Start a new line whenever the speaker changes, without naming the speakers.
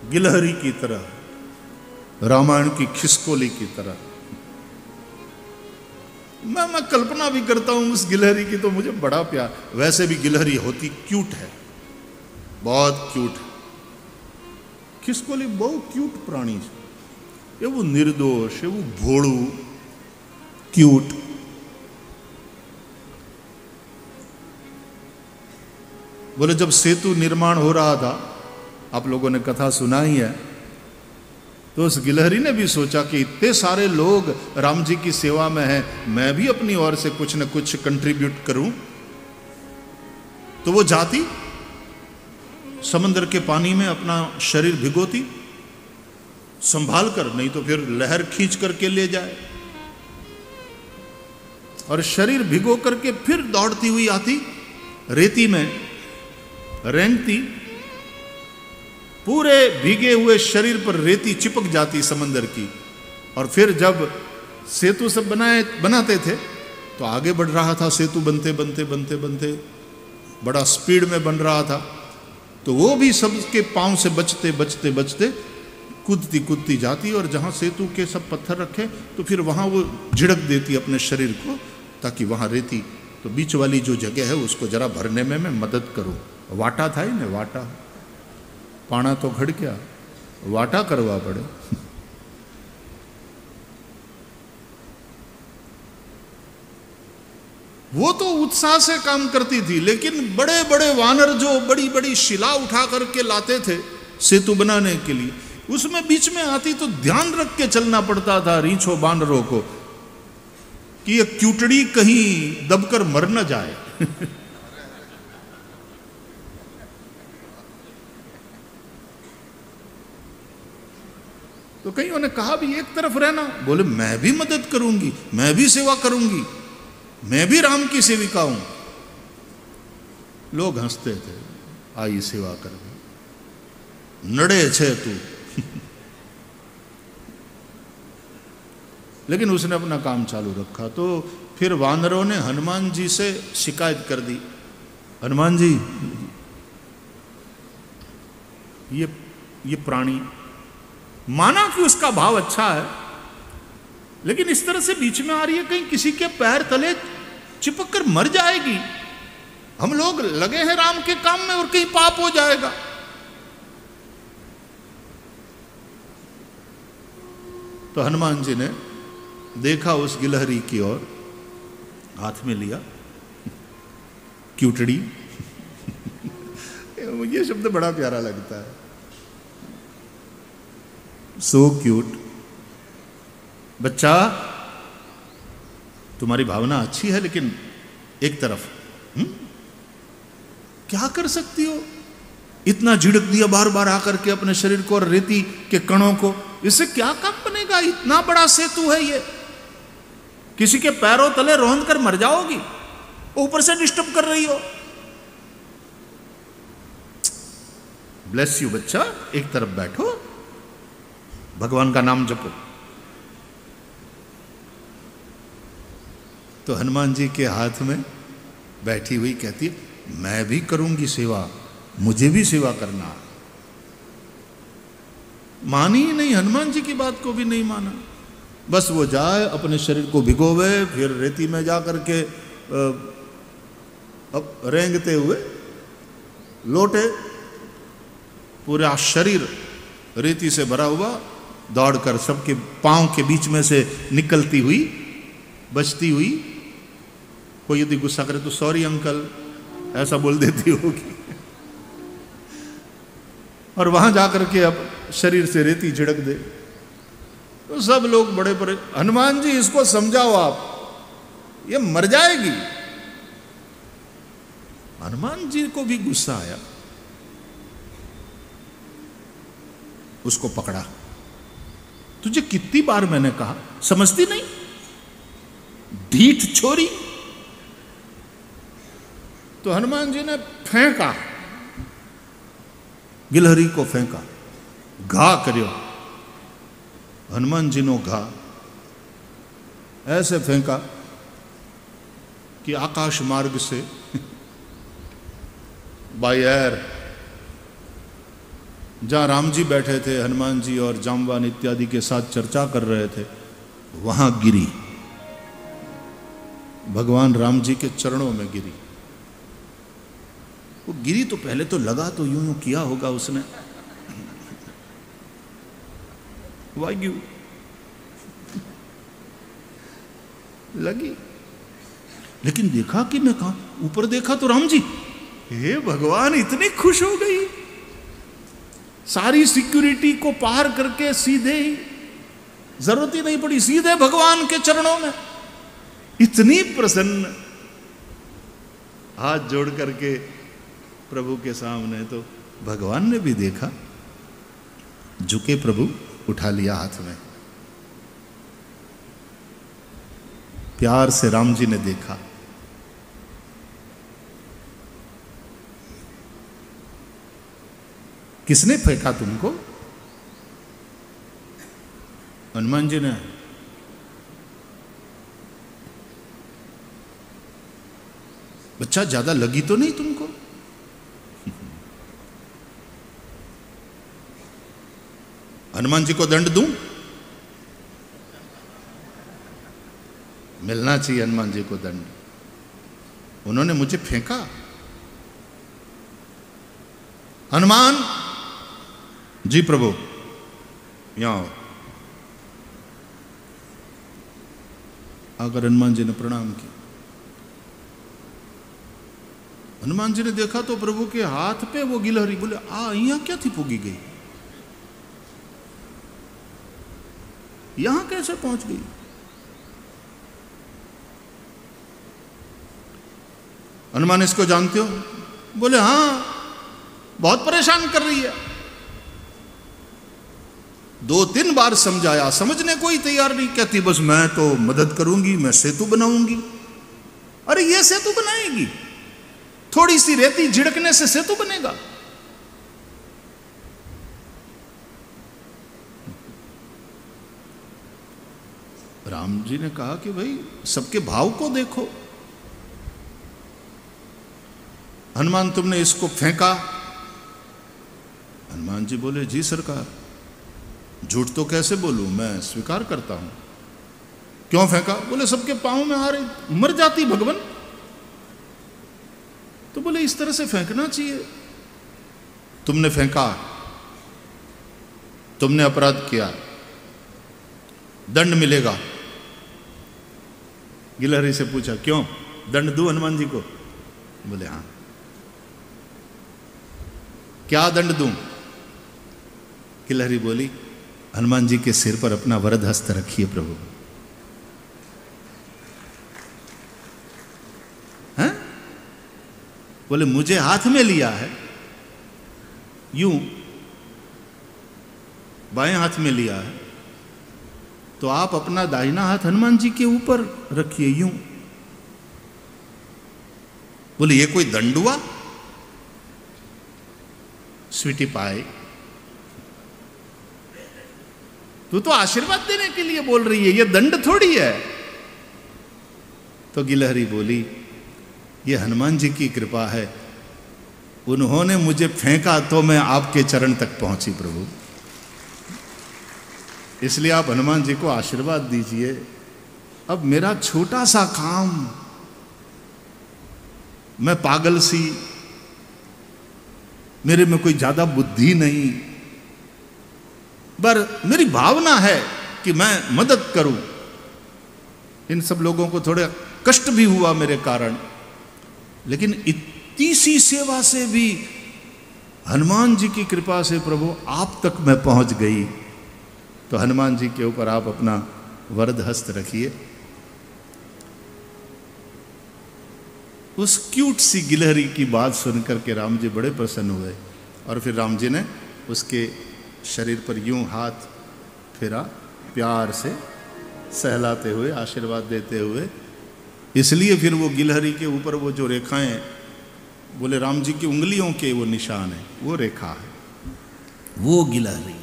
गिलहरी की तरह, रामायण की खिसकोली की तरह। मैं कल्पना भी करता हूं उस गिलहरी की, तो मुझे बड़ा प्यार। वैसे भी गिलहरी होती क्यूट है, बहुत क्यूट है। खिसकोली बहुत क्यूट प्राणी है, ये वो निर्दोष है, वो भोड़ू क्यूट। बोले जब सेतु निर्माण हो रहा था, आप लोगों ने कथा सुना ही है, तो उस गिलहरी ने भी सोचा कि इतने सारे लोग राम जी की सेवा में हैं, मैं भी अपनी ओर से कुछ न कुछ कंट्रीब्यूट करूं। तो वो जाती, समंदर के पानी में अपना शरीर भिगोती संभाल कर, नहीं तो फिर लहर खींच करके ले जाए, और शरीर भिगो करके फिर दौड़ती हुई आती, रेती में रेंगती, पूरे भीगे हुए शरीर पर रेती चिपक जाती समंदर की। और फिर जब सेतु सब बनाते थे, तो आगे बढ़ रहा था सेतु, बनते बनते बनते बनते बड़ा स्पीड में बन रहा था, तो वो भी सबके पांव से बचते बचते बचते कूदती कूदती जाती, और जहां सेतु के सब पत्थर रखे तो फिर वहां वो झिड़क देती अपने शरीर को, ताकि वहां रेती, तो बीच वाली जो जगह है उसको जरा भरने में मैं मदद करूं। वाटा था ही ना, वाटा पाना तो घड़ क्या, वाटा करवा पड़े। वो तो उत्साह से काम करती थी, लेकिन बड़े बड़े वानर जो बड़ी बड़ी शिला उठा करके लाते थे सेतु बनाने के लिए, उसमें बीच में आती तो ध्यान रख के चलना पड़ता था रीछों वानरों को, कि ये क्यूटड़ी कहीं दबकर मर न जाए। तो कईयों ने कहा भी एक तरफ रहना, बोले मैं भी मदद करूंगी, मैं भी सेवा करूंगी, मैं भी राम की सेविका हूं। लोग हंसते थे, आई सेवा कर, नड़े छे तू। लेकिन उसने अपना काम चालू रखा। तो फिर वानरों ने हनुमान जी से शिकायत कर दी, हनुमान जी ये प्राणी, माना कि उसका भाव अच्छा है, लेकिन इस तरह से बीच में आ रही है, कहीं किसी के पैर तले चिपक कर मर जाएगी। हम लोग लगे हैं राम के काम में और कहीं पाप हो जाएगा। तो हनुमान जी ने देखा उस गिलहरी की ओर, हाथ में लिया क्यूटड़ी। ये शब्द बड़ा प्यारा लगता है, सो क्यूट। बच्चा तुम्हारी भावना अच्छी है, लेकिन एक तरफ क्या कर सकती हो, इतना झिड़क दिया बार बार आकर के अपने शरीर को और रेती के कणों को, इससे क्या काम बनेगा? इतना बड़ा सेतु है ये, किसी के पैरों तले रौंद कर मर जाओगी, ऊपर से डिस्टर्ब कर रही हो। ब्लेस यू बच्चा, एक तरफ बैठो, भगवान का नाम जपो। तो हनुमान जी के हाथ में बैठी हुई कहती है, मैं भी करूंगी सेवा, मुझे भी सेवा करना। मानी ही नहीं, हनुमान जी की बात को भी नहीं माना। बस वो जाए, अपने शरीर को भिगोवे, फिर रेती में जा करके अब रेंगते हुए लौटे, पूरा शरीर रेती से भरा हुआ, दौड़कर सबके पांव के बीच में से निकलती हुई, बचती हुई। कोई यदि गुस्सा करे तो सॉरी अंकल ऐसा बोल देती होगी, और वहां जाकर के अब शरीर से रेती झिड़क दे। तो सब लोग बड़े बड़े, हनुमान जी इसको समझाओ आप, ये मर जाएगी। हनुमान जी को भी गुस्सा आया, उसको पकड़ा। तुझे कितनी बार मैंने कहा, समझती नहीं, ढीठ छोरी। तो हनुमान जी ने फेंका, गिलहरी को फेंका, घा करियो। हनुमान जी ने घा ऐसे फेंका कि आकाश मार्ग से बाय एयर जहाँ राम जी बैठे थे, हनुमान जी और जामवान इत्यादि के साथ चर्चा कर रहे थे, वहां गिरी, भगवान राम जी के चरणों में गिरी। वो गिरी तो पहले तो लगा तो यूं यूं किया होगा उसने, वाग्यू लगी, लेकिन देखा कि मैं कहा, ऊपर देखा तो राम जी, हे भगवान, इतनी खुश हो गई, सारी सिक्योरिटी को पार करके सीधे ही, जरूरत ही नहीं पड़ी, सीधे भगवान के चरणों में, इतनी प्रसन्न, हाथ जोड़ करके प्रभु के सामने। तो भगवान ने भी देखा, झुके प्रभु, उठा लिया हाथ में, प्यार से राम जी ने देखा, किसने फेंका तुमको? हनुमान जी ने। बच्चा ज्यादा लगी तो नहीं तुमको? हनुमान जी को दंड दूं? मिलना चाहिए हनुमान जी को दंड, उन्होंने मुझे फेंका। हनुमान जी, प्रभु यहां आओ। आकर हनुमान जी ने प्रणाम किया। हनुमान जी ने देखा तो प्रभु के हाथ पे वो गिलहरी, बोले आ यहां क्या थी पुगी गई, यहां कैसे पहुंच गई? हनुमान, इसको जानते हो? बोले हां, बहुत परेशान कर रही है, 2-3 बार समझाया, समझने को ही तैयार नहीं, कहती बस मैं तो मदद करूंगी, मैं सेतु बनाऊंगी। अरे ये सेतु बनाएगी? थोड़ी सी रेती झिड़कने से सेतु बनेगा? राम जी ने कहा कि भाई सबके भाव को देखो। हनुमान, तुमने इसको फेंका? हनुमान जी बोले जी सरकार, झूठ तो कैसे बोलूं, मैं स्वीकार करता हूं। क्यों फेंका? बोले सबके पांव में आ रही, मर जाती भगवान। तो बोले इस तरह से फेंकना चाहिए, तुमने फेंका, तुमने अपराध किया, दंड मिलेगा। गिलहरी से पूछा क्यों, दंड दूं हनुमान जी को? बोले हां। क्या दंड दूं? गिलहरी बोली, हनुमान जी के सिर पर अपना वरद हस्त रखिए प्रभु। हैं? बोले मुझे हाथ में लिया है, यूं बाएं हाथ में लिया है, तो आप अपना दाहिना हाथ हनुमान जी के ऊपर रखिए यूं। बोले ये कोई दंड हुआ? स्वीटी पाए, तू तो आशीर्वाद देने के लिए बोल रही है, ये दंड थोड़ी है। तो गिलहरी बोली, ये हनुमान जी की कृपा है, उन्होंने मुझे फेंका तो मैं आपके चरण तक पहुंची प्रभु, इसलिए आप हनुमान जी को आशीर्वाद दीजिए। अब मेरा छोटा सा काम, मैं पागल सी, मेरे में कोई ज्यादा बुद्धि नहीं, पर मेरी भावना है कि मैं मदद करूं। इन सब लोगों को थोड़ा कष्ट भी हुआ मेरे कारण, लेकिन इतनी सी सेवा से भी हनुमान जी की कृपा से प्रभु आप तक मैं पहुंच गई। तो हनुमान जी के ऊपर आप अपना वरद हस्त रखिए। उस क्यूट सी गिलहरी की बात सुनकर के राम जी बड़े प्रसन्न हुए, और फिर राम जी ने उसके शरीर पर यूं हाथ फेरा, प्यार से सहलाते हुए, आशीर्वाद देते हुए। इसलिए फिर वो गिलहरी के ऊपर वो जो रेखाएं, बोले राम जी की उंगलियों के वो निशान है, वो रेखा है, वो गिलहरी।